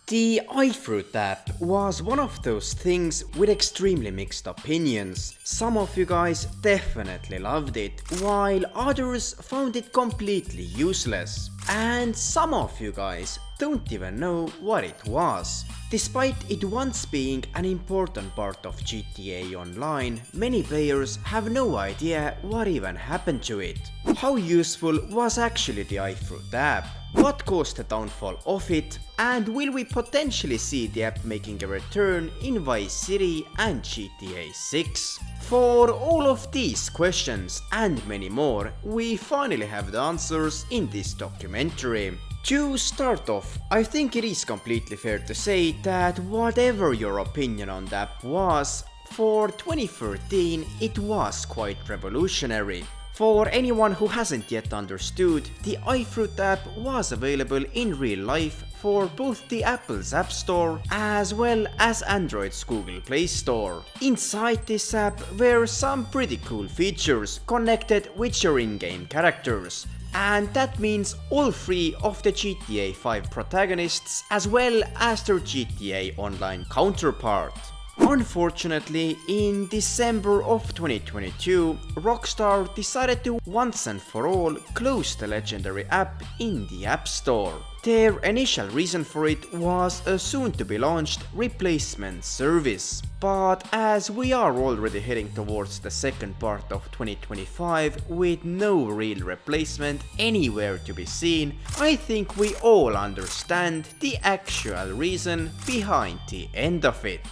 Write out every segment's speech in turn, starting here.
The iFruit app was one of those things with extremely mixed opinions. Some of you guys definitely loved it, while others found it completely useless. And some of you guys don't even know what it was. Despite it once being an important part of GTA Online, many players have no idea what even happened to it. How useful was actually the iFruit app? What caused the downfall of it? And will we potentially see the app making a return in Vice City and GTA 6? For all of these questions and many more, we finally have the answers in this documentary. To start off, I think it is completely fair to say that whatever your opinion on the app was, for 2013 it was quite revolutionary. For anyone who hasn't yet understood, the iFruit app was available in real life for both the Apple's App Store as well as Android's Google Play Store. Inside this app were some pretty cool features connected with your in-game characters. And that means all three of the GTA 5 protagonists as well as their GTA Online counterpart. Unfortunately, in December of 2022, Rockstar decided to once and for all close the legendary app in the App Store. Their initial reason for it was a soon-to-be launched replacement service. But as we are already heading towards the second part of 2025 with no real replacement anywhere to be seen, I think we all understand the actual reason behind the end of it.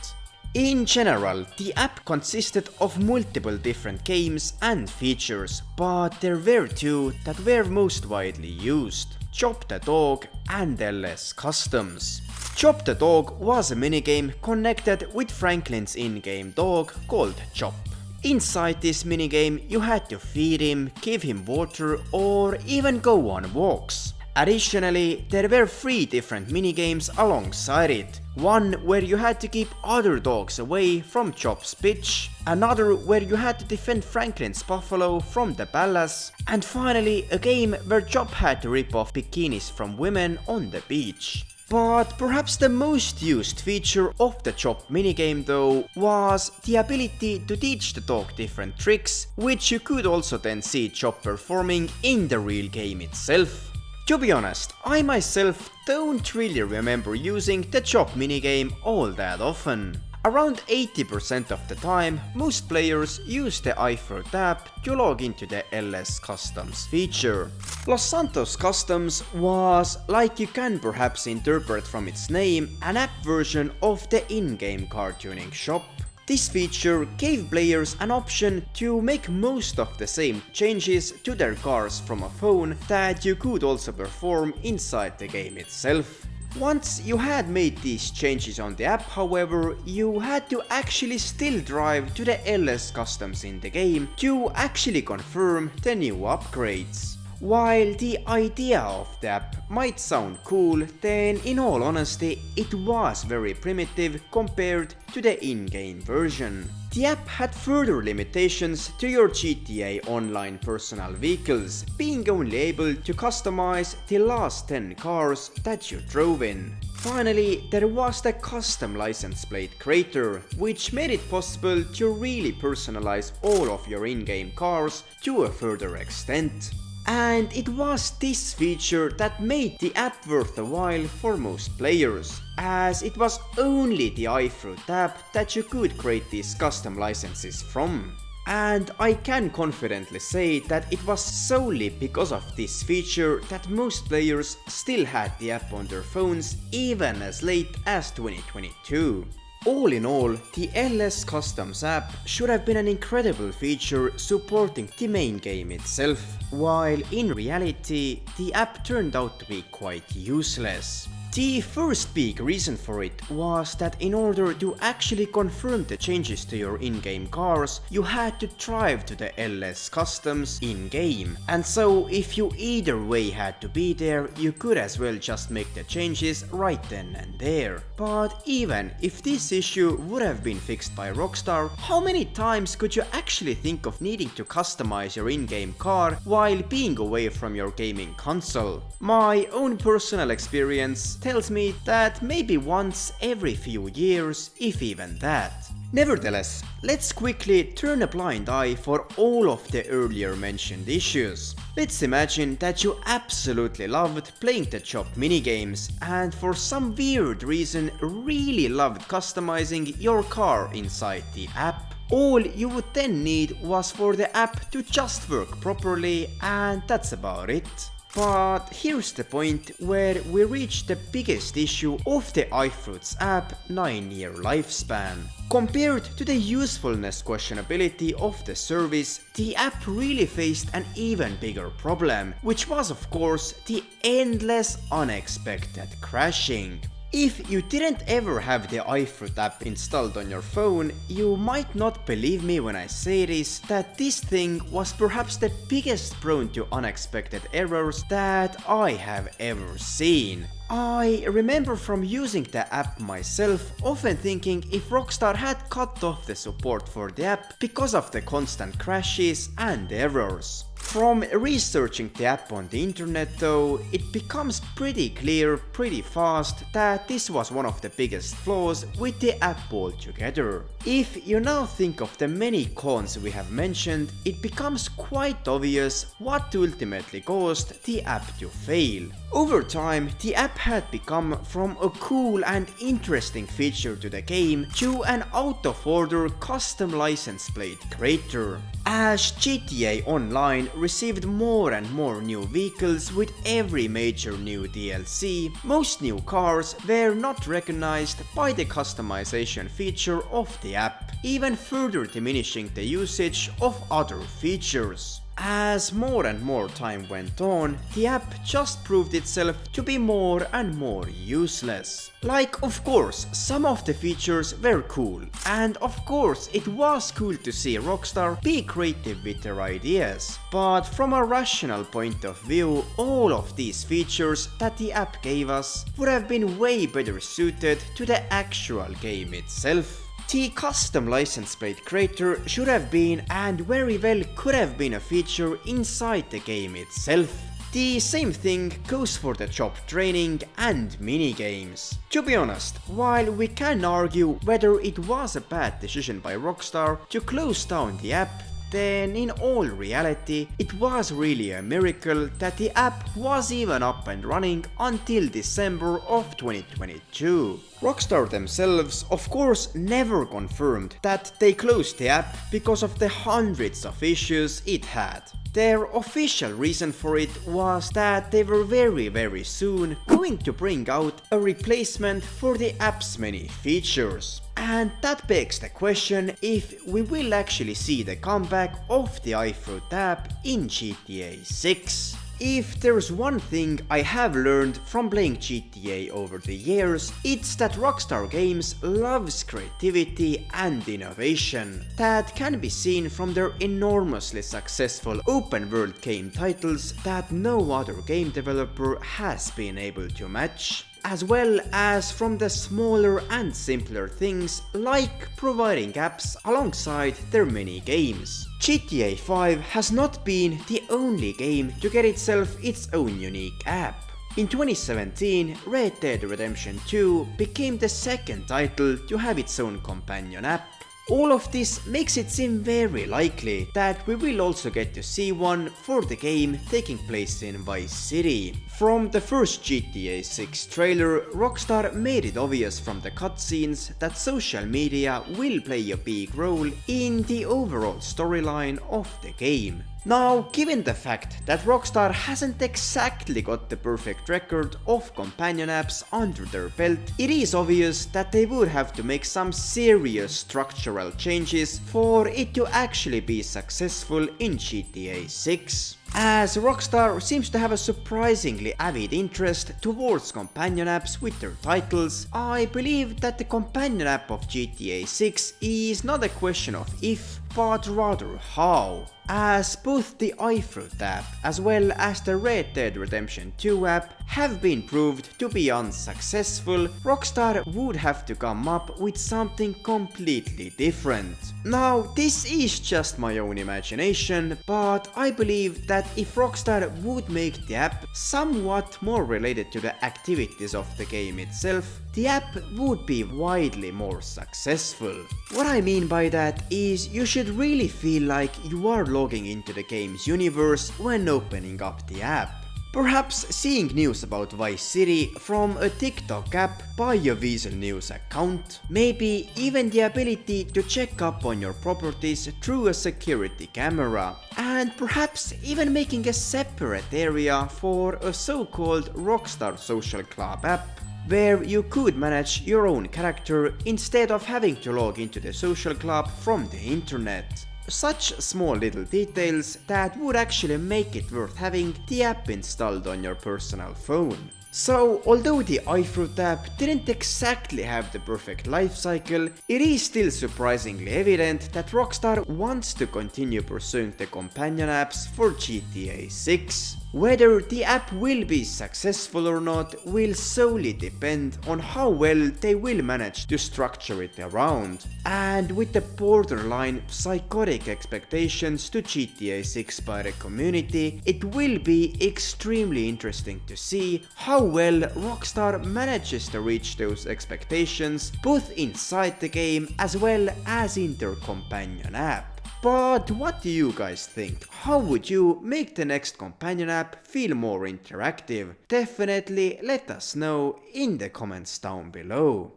In general, the app consisted of multiple different games and features, but there were two that were most widely used: Chop the Dog and LS Customs. Chop the Dog was a minigame connected with Franklin's in-game dog called Chop. Inside this minigame you had to feed him, give him water or even go on walks. Additionally, there were 3 different minigames alongside it. One where you had to keep other dogs away from Chop's bitch, another where you had to defend Franklin's buffalo from the Ballas, and finally a game where Chop had to rip off bikinis from women on the beach. But perhaps the most used feature of the Chop minigame though was the ability to teach the dog different tricks, which you could also then see Chop performing in the real game itself. To be honest, I myself don't really remember using the Chop minigame all that often. Around 80% of the time, most players use the iFruit app to log into the LS Customs feature. Los Santos Customs was, like you can perhaps interpret from its name, an app version of the in-game car tuning shop. This feature gave players an option to make most of the same changes to their cars from a phone that you could also perform inside the game itself. Once you had made these changes on the app, however, you had to actually still drive to the LS Customs in the game to actually confirm the new upgrades. While the idea of the app might sound cool, then in all honesty it was very primitive compared to the in-game version. The app had further limitations to your GTA Online personal vehicles, being only able to customize the last 10 cars that you drove in. Finally, there was the custom license plate creator, which made it possible to really personalize all of your in-game cars to a further extent. And it was this feature that made the app worth a while for most players, as it was only the iFruit app that you could create these custom licenses from. And I can confidently say that it was solely because of this feature that most players still had the app on their phones even as late as 2022. All in all, the LS Customs app should have been an incredible feature supporting the main game itself, while in reality, the app turned out to be quite useless. The first big reason for it was that in order to actually confirm the changes to your in-game cars, you had to drive to the LS Customs in-game. And so if you either way had to be there, you could as well just make the changes right then and there. But even if this issue would have been fixed by Rockstar, how many times could you actually think of needing to customize your in-game car while being away from your gaming console? My own personal experience tells me that maybe once every few years, if even that. Nevertheless, let's quickly turn a blind eye for all of the earlier mentioned issues. Let's imagine that you absolutely loved playing the job minigames and for some weird reason really loved customizing your car inside the app. All you would then need was for the app to just work properly, and that's about it. But here's the point where we reach the biggest issue of the iFruit's app 9-year lifespan. Compared to the usefulness questionability of the service, the app really faced an even bigger problem, which was of course the endless unexpected crashing. If you didn't ever have the iFruit app installed on your phone, you might not believe me when I say this, that this thing was perhaps the biggest prone to unexpected errors that I have ever seen. I remember from using the app myself often thinking if Rockstar had cut off the support for the app because of the constant crashes and errors. From researching the app on the internet though, it becomes pretty clear pretty fast that this was one of the biggest flaws with the app altogether. If you now think of the many cons we have mentioned, it becomes quite obvious what ultimately caused the app to fail. Over time, the app had become from a cool and interesting feature to the game to an out-of-order custom license plate creator. As GTA Online received more and more new vehicles with every major new DLC, most new cars were not recognized by the customization feature of the app, even further diminishing the usage of other features. As more and more time went on, the app just proved itself to be more and more useless. Like, of course, some of the features were cool, and of course it was cool to see Rockstar be creative with their ideas, but from a rational point of view, all of these features that the app gave us would have been way better suited to the actual game itself. The custom license plate creator should have been and very well could have been a feature inside the game itself. The same thing goes for the job training and minigames. To be honest, while we can argue whether it was a bad decision by Rockstar to close down the app, then in all reality, it was really a miracle that the app was even up and running until December of 2022. Rockstar themselves of course never confirmed that they closed the app because of the hundreds of issues it had. Their official reason for it was that they were very soon going to bring out a replacement for the app's many features. And that begs the question if we will actually see the comeback of the iFruit app in GTA 6. If there's one thing I have learned from playing GTA over the years, it's that Rockstar Games loves creativity and innovation. That can be seen from their enormously successful open world game titles that no other game developer has been able to match, as well as from the smaller and simpler things like providing apps alongside their mini games. GTA 5 has not been the only game to get itself its own unique app. In 2017, Red Dead Redemption 2 became the second title to have its own companion app. All of this makes it seem very likely that we will also get to see one for the game taking place in Vice City. From the first GTA 6 trailer, Rockstar made it obvious from the cutscenes that social media will play a big role in the overall storyline of the game. Now, given the fact that Rockstar hasn't exactly got the perfect record of companion apps under their belt, it is obvious that they would have to make some serious structural changes for it to actually be successful in GTA 6. As Rockstar seems to have a surprisingly avid interest towards companion apps with their titles, I believe that the companion app of GTA 6 is not a question of if, but rather how. As both the iFruit app as well as the Red Dead Redemption 2 app have been proved to be unsuccessful, Rockstar would have to come up with something completely different. Now, this is just my own imagination, but I believe that if Rockstar would make the app somewhat more related to the activities of the game itself, the app would be widely more successful. What I mean by that is you should really feel like you are logging into the game's universe when opening up the app. Perhaps seeing news about Vice City from a TikTok app by a Weasel News account, maybe even the ability to check up on your properties through a security camera, and perhaps even making a separate area for a so-called Rockstar Social Club app, where you could manage your own character instead of having to log into the social club from the internet. Such small little details that would actually make it worth having the app installed on your personal phone. So, although the iFruit app didn't exactly have the perfect life cycle, it is still surprisingly evident that Rockstar wants to continue pursuing the companion apps for GTA 6. Whether the app will be successful or not will solely depend on how well they will manage to structure it around. And with the borderline psychotic expectations to GTA 6 by the community, it will be extremely interesting to see how well Rockstar manages to reach those expectations both inside the game as well as in their companion app. But what do you guys think? How would you make the next companion app feel more interactive? Definitely let us know in the comments down below.